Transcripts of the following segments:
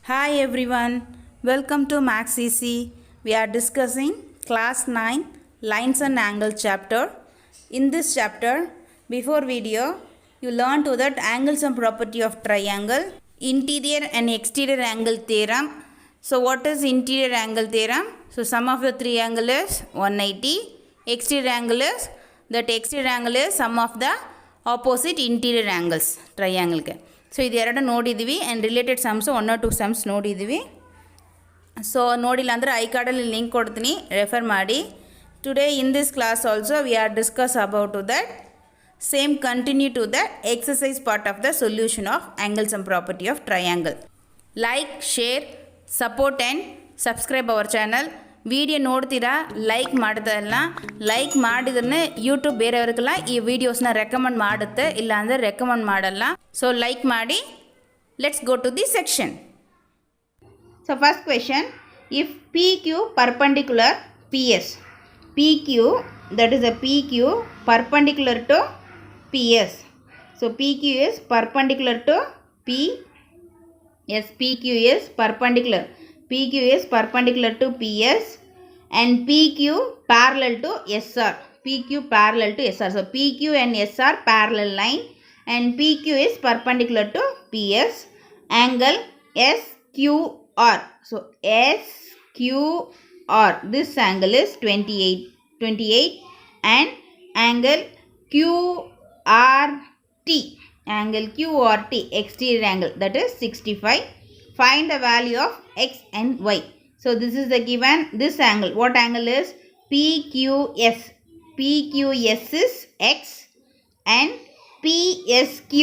Hi everyone, welcome to Max EC. We are discussing class 9 lines and angles chapter. In this chapter, before video, you learn to that angles and property of triangle, interior and exterior angle theorem. So what is interior angle theorem? So sum of the three angle is 180. Exterior angle is sum of the opposite interior angles triangle ಗೆ. So ಇದು ಎರಡು ನೋಡಿದ್ವಿ and related sums 1 or 2 sums ನೋಡಿದ್ವಿ. So ನೋಡಿಲ್ಲ ಅಂದರೆ ಐ ಕಾರ್ಡಲ್ಲಿ link ಕೊಡ್ತೀನಿ, ರೆಫರ್ ಮಾಡಿ. Today in this class also we are discuss about to that same continue to the exercise part of the solution of angles and property of triangle. Like, share, support and subscribe our channel. Video ನೋಡ್ತೀರಾ, like ಮಾಡ್ತಾ ಇಲ್ಲ. Like ಮಾಡಿದ್ರೆ YouTube ಬೇರೆಯವ್ರಿಗೆಲ್ಲ ಈ ವಿಡಿಯೋಸ್ನ recommend ಮಾಡುತ್ತೆ, ಇಲ್ಲ ಅಂದರೆ recommend ಮಾಡಲ್ಲ. So like ಮಾಡಿ. Let's go to the section. So first question, if P Q perpendicular P S, P Q that is a PQ perpendicular to PS. So PQ is perpendicular to PS. PQ is perpendicular. PQ is perpendicular to PS and PQ parallel to SR. PQ parallel to SR. So PQ and SR parallel line and PQ is perpendicular to PS. Angle SQR. So SQR. This angle is 28 and angle QRT, exterior angle, that is 65. Find the value of x and y. So this is the given, this angle, what angle is PQS? PQS is x and PSQ,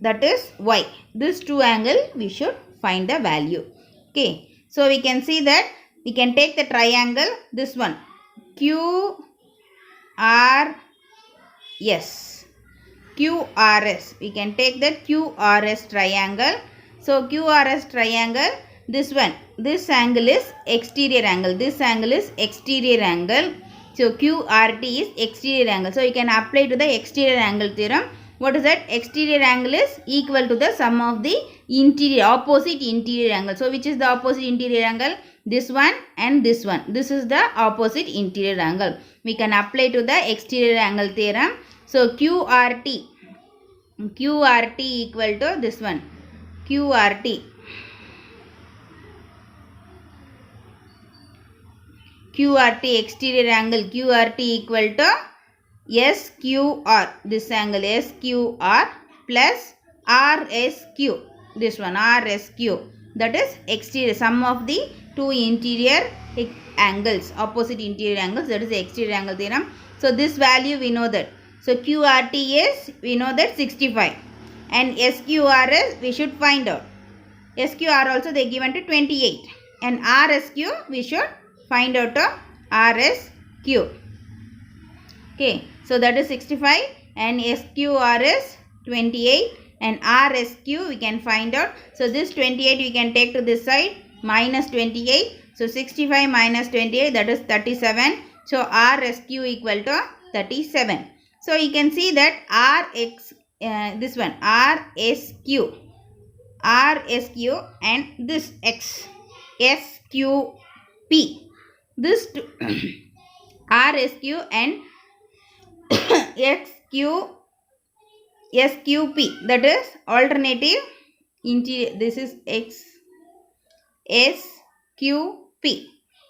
that is y. This two angle we should find the value. Okay, so we can see that we can take the triangle, this one QRS. We can take that QRS triangle. So QRS triangle, this one, this angle is exterior angle, this angle is exterior angle. So QRT is exterior angle. So you can apply to the exterior angle theorem. What is that? Exterior angle is equal to the sum of the interior, opposite interior angle. So which is the opposite interior angle? This one and this one. This is the opposite interior angle. We can apply to the exterior angle theorem. So QRT equal to this one, QRT exterior angle, QRT equal to SQR, this angle SQR plus RSQ, this one RSQ, that is exterior, sum of the two interior angles, opposite interior angles, that is the exterior angle theorem. So this value we know that. So QRT is, we know that 65 and SQR is, we should find out. SQR also they given to 28 and RSQ we should find out of RSQ. Okay, so that is 65 and SQR is 28 and RSQ we can find out. So this 28 we can take to this side, minus 28. So 65 minus 28, that is 37. So RSQ equal to 37. So you can see that this one RSQ and this X SQP, this RSQ and SQP, that is alternative interior, this is SQP,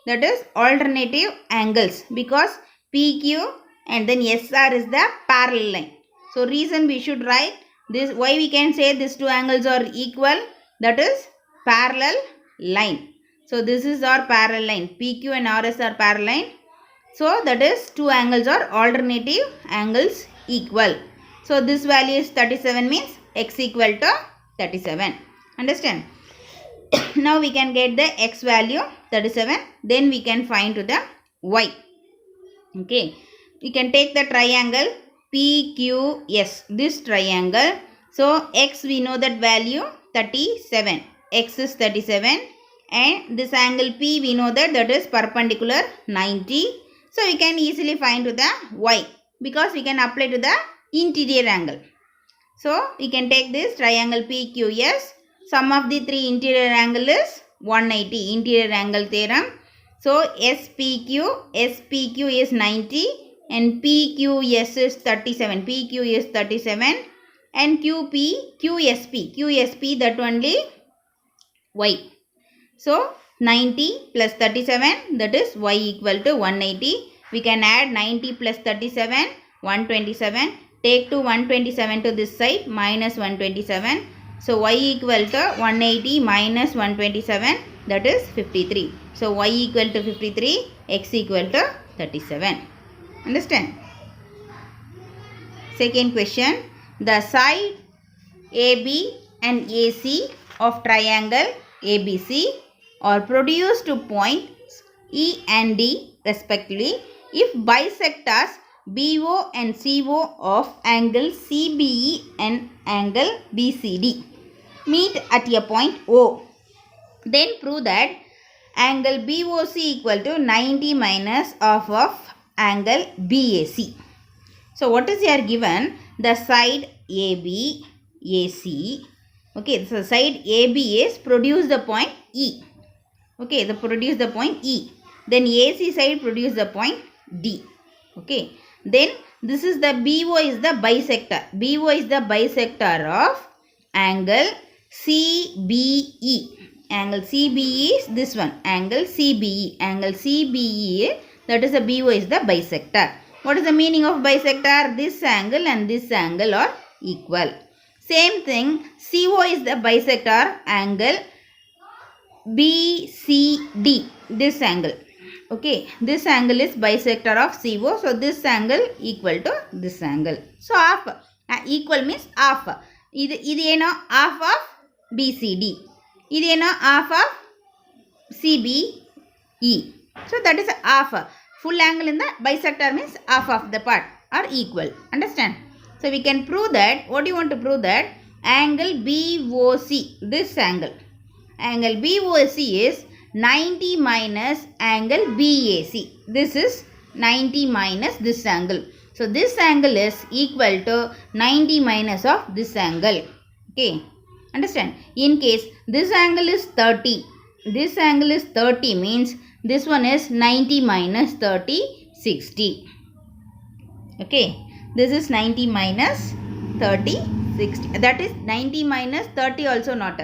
that is alternative angles, because PQ and then SR is the parallel line. So reason we should write this, why we can say these two angles are equal, that is parallel line. So this is our parallel line, PQ and RS are parallel line. So that is two angles are alternative angles equal. So this value is 37, means x equal to 37. Understand? Now we can get the x value 37, then we can find to the y. Okay, we can take the triangle PQS, this triangle. So x we know that value 37, x is 37 and this angle P we know that is perpendicular 90. So we can easily find to the y because we can apply to the interior angle. So we can take this triangle PQS Sum of the three interior angle is 180. Interior angle theorem. So SPQ is 90 and PQS is 37. PQ is 37 and QSP that only Y. So 90 plus 37, that is Y equal to 180. We can add 90 plus 37, 127. Take to 127 to this side, minus 127. So Y equal to 180 minus 127, that is 53. So Y equal to 53, X equal to 37. Understand? Second question. The side AB and AC of triangle ABC are produced to points E and D respectively if bisectors BO and CO of angle CBE and angle BCD meet at a point O. Then prove that angle BOC equal to 90 minus half of angle BAC. So what is here given? The side AB, AC. Okay, so side AB is produce the point E. Okay, the produce the point E. Then AC side produce the point D. Okay, then this is the BO is the bisector. BO is the bisector of angle CBE. Angle CBE is this one. Angle CBE. Angle CBE, that is the BO is the bisector. What is the meaning of bisector? This angle and this angle are equal. Same thing, CO is the bisector angle BCD. This angle. Okay, this angle is bisector of CO. So this angle equal to this angle. So half. Equal means half. This half of BCD. This half of CBE. So that is half. Full angle in the bisector means half of the part are equal. Understand? So we can prove that. What do you want to prove that? Angle BOC. This angle. Angle BOC is 90 minus angle BAC. This is 90 minus this angle. So this angle is equal to 90 minus of this angle. Okay. Understand? In case this angle is 30. This angle is 30 means this one is 90 minus 30, 60. Okay. This is 90 minus 30, 60. That is 90 minus 30 also not.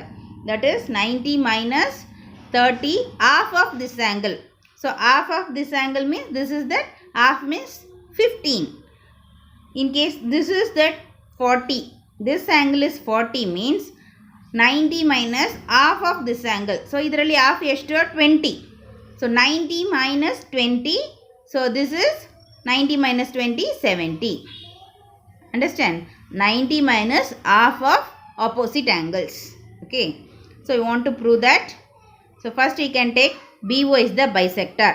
That is 90 minus 30, half of this angle. So half of this angle means this is that half means 15. In case this is that 40. This angle is 40 means 90 minus half of this angle. So idರಲ್ಲಿ half ಎಷ್ಟು 20. So 90 minus 20. So this is 90 minus 20, 70. Understand? 90 minus half of opposite angles. Okay. So you want to prove that. So first we can take BO is the bisector.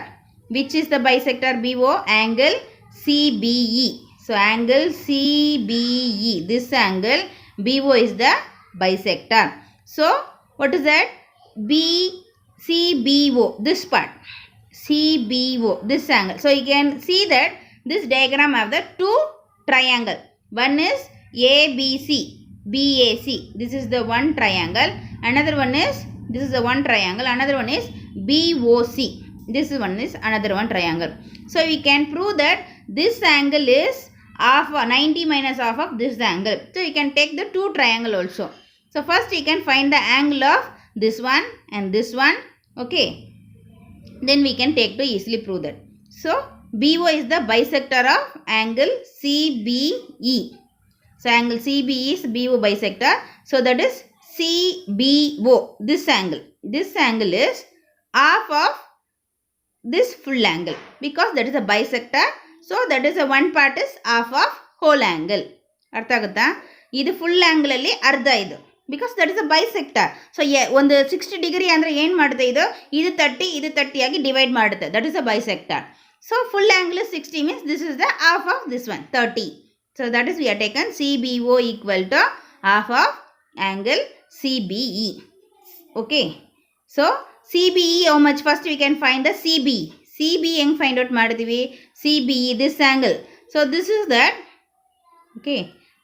Which is the bisector BO? Angle CBE. So angle CBE. This angle BO is the bisector. So what is that? CBO. This part. CBO. This angle. So you can see that this diagram have the two triangle. One is ABC. BAC. This is the one triangle. Another one is, this is the one triangle. Another one is BOC. This one is another one triangle. So we can prove that this angle is half 90 minus half of this angle. So you can take the two triangle also. So first you can find the angle of this one and this one. Okay. Then we can take to easily prove that. So BO is the bisector of angle CBE. So angle CBE is BO bisector. So that is CBO. This angle. This angle is half of this full angle. Because that is a bisector. So that is a one part is half of whole angle. ಅರ್ಥ ಆಗುತ್ತಾ? ಇದು full angle ಅಲ್ಲಿ ಅರ್ಧ ಇದು. Because that is a bisector. So ಒಂದು 60 degree ಅಂದರೆ ಏನು ಮಾಡುತ್ತೆ ಇದು? ಇದು 30 ಇದು 30 ಆಗಿ ಡಿವೈಡ್ ಮಾಡುತ್ತೆ. That is a bisector. So full angle is 60 means this is the half of this one 30. So that is we are taken CBO equal to half of angle CBE. Okay. So CBE how much? First we can find the CBE. CBE ಹೆಂಗೆ find out ಮಾಡಿದ್ವಿ? CBE this angle. So this is that. Okay.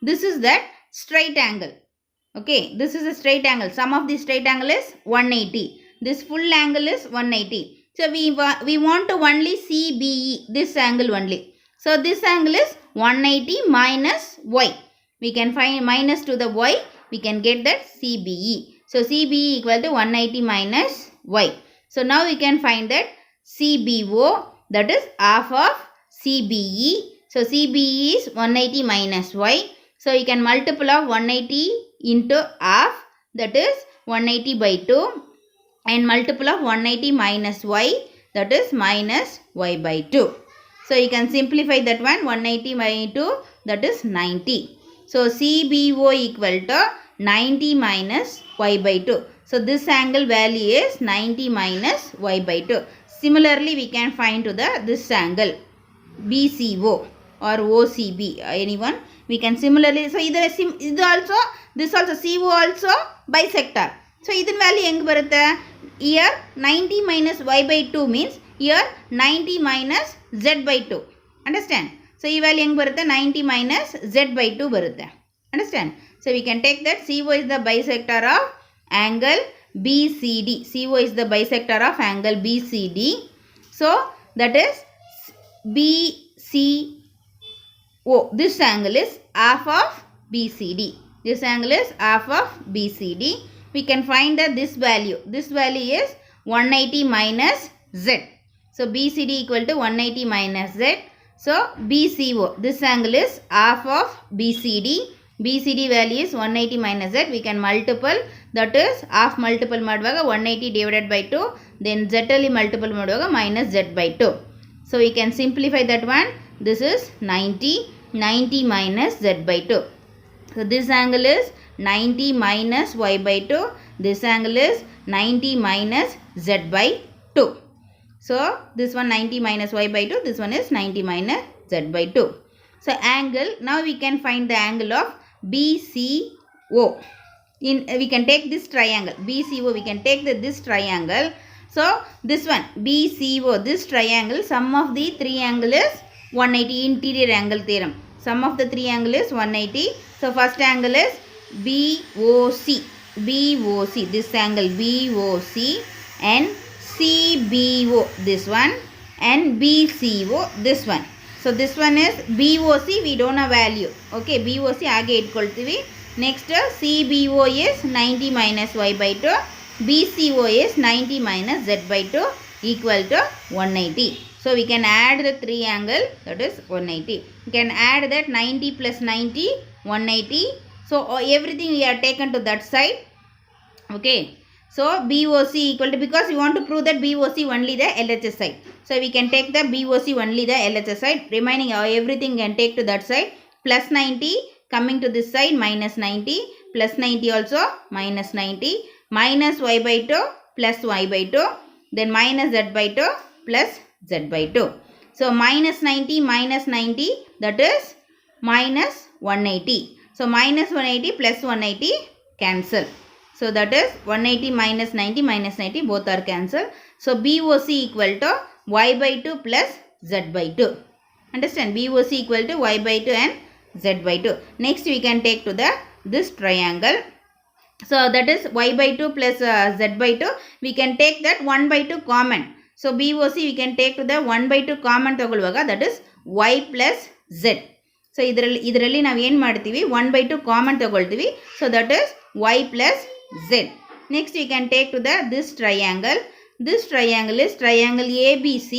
This is that straight angle. Okay, this is a straight angle. Sum of the straight angle is 180. This full angle is 180. So we want to only CBE, this angle only. So this angle is 180 minus y. We can find minus to the y. We can get that CBE. So CBE equal to 180 minus y. So now we can find that CBO, that is half of CBE. So CBE is 180 minus y. So you can multiple of 180 into half, that is 180 by 2, and multiple of 180 minus y, that is minus y by 2. So you can simplify that one, 180 by 2, that is 90. So CBO equal to 90 minus y by 2. So this angle value is 90 minus y by 2. Similarly, we can find to this angle BCO or OCB, anyone. We can similarly, so this also CO also bisector. So this value eng barutha, here 90 minus y by 2 means here 90 minus z by 2. Understand? So this value eng barutha, 90 minus z by 2 barutha. Understand? So we can take that CO is the bisector of angle BCD. CO is the bisector of angle BCD. So that is BCO. This angle is half of BCD. This angle is half of BCD. We can find that this value. This value is 180 minus Z. So BCD equal to 180 minus Z. So BCO. This angle is half of BCD. BCD value is 180 minus Z. We can multiple. That is half multiple ಮಾಡುವಾಗ 180 divided by 2. Then Z ಅಲ್ಲಿ multiple ಮಾಡುವಾಗ minus Z by 2. So we can simplify that one. This is 90 minus Z by 2. So this angle is 90 minus y by 2. This angle is 90 minus Z by 2. So this one 90 minus y by 2. This one is 90 minus Z by 2. So angle, now we can find the angle of BCO. We can take this triangle BCO. We can take this triangle. So this one BCO, this triangle, sum of the three angle is 180, interior angle theorem. Sum of the three angle is 180. So first angle is BOC. This angle BOC, and CBO, this one, and BCO, this one. So this one is BOC, we don't have value. Okay, BOC ಆಗೆ ಇಟ್ಕೊಳ್ತೀವಿ. Next CBO is 90 minus y by 2. BCO is 90 minus z by 2 equal to 180. So we can add the three angle, that is 180. We can add that 90 plus 90, 180. So everything we are taken to that side. Okay. So BOC equal to, because we want to prove that BOC only the LHS side. So we can take the BOC only the LHS side. Remaining everything can take to that side. Plus 90 coming to this side, minus 90. Plus 90 also minus 90. Minus y by 2 plus y by 2. Then minus z by 2 plus z by 2. So minus 90, that is minus 180. So minus 180 plus 180 cancel. So that is 180 minus 90 both are cancel. So BOC equal to y by 2 plus z by 2. Understand? BOC equal to y by 2 and z by 2. Next we can take to this triangle. So that is y by 2 plus z by 2. We can take that 1 by 2 common. So BOC we can take to the 1 by 2 common ತಗೊಳ್ಳುವಾಗ, that is y plus z. So ಇದರಲ್ಲಿ ನಾವು ಏನು ಮಾಡ್ತೀವಿ, 1 by 2 common ತಗೊಳ್ತೀವಿ. So that is y plus z. Next we can take to this triangle. This triangle is triangle ABC.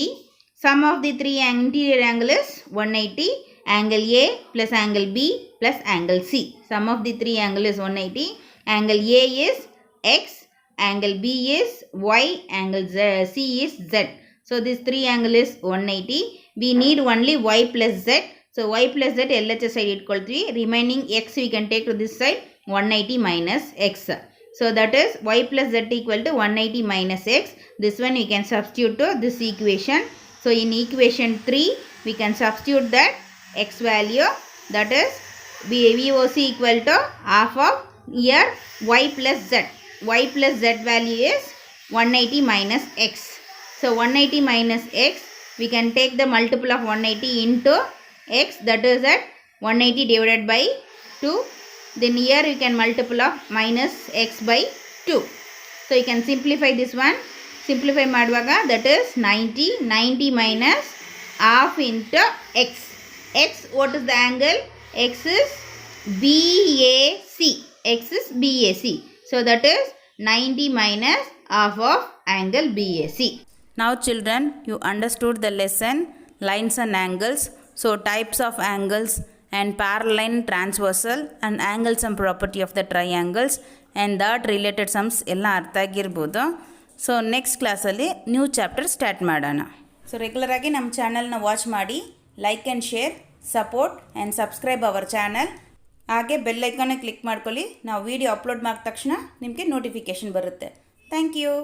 Sum of the three interior angle is 180. Angle A plus angle B plus angle C. Sum of the three angle is 180. Angle A is X, angle B is Y, angle C is Z. So this three angle is 180. We need only Y plus Z. So y plus z LHS side equal to 3. Remaining x we can take to this side, 180 minus x. So that is y plus z equal to 180 minus x. This one we can substitute to this equation. So in equation 3 we can substitute that x value, that is VOC equal to half of here y plus z. Y plus z value is 180 minus x. So 180 minus x, we can take the multiple of 180 into x, that is at 180 divided by 2. then here you can multiple of minus x by 2. So you can simplify this one. Simplify ಮಾಡುವಾಗ that is 90 minus half into x. What is the angle? X is BAC. So that is 90 minus half of angle BAC. Now children, you understood the lesson lines and angles. So types of angles and parallel, transversal and angles and property of the triangles and that related sums ಎಲ್ಲ ಅರ್ಥ ಆಗಿರ್ಬೋದು. So next ಕ್ಲಾಸಲ್ಲಿ new chapter start ಮಾಡೋಣ. So ರೆಗ್ಯುಲರಾಗಿ ನಮ್ಮ ಚಾನಲ್ನ watch ಮಾಡಿ, like and share, support and subscribe our channel. ಹಾಗೆ ಬೆಲ್ ಐಕಾನ್ನ ಕ್ಲಿಕ್ ಮಾಡ್ಕೊಳ್ಳಿ. ನಾವು ವಿಡಿಯೋ ಅಪ್ಲೋಡ್ ಮಾಡಿದ ತಕ್ಷಣ ನಿಮಗೆ ನೋಟಿಫಿಕೇಷನ್ ಬರುತ್ತೆ. Thank you.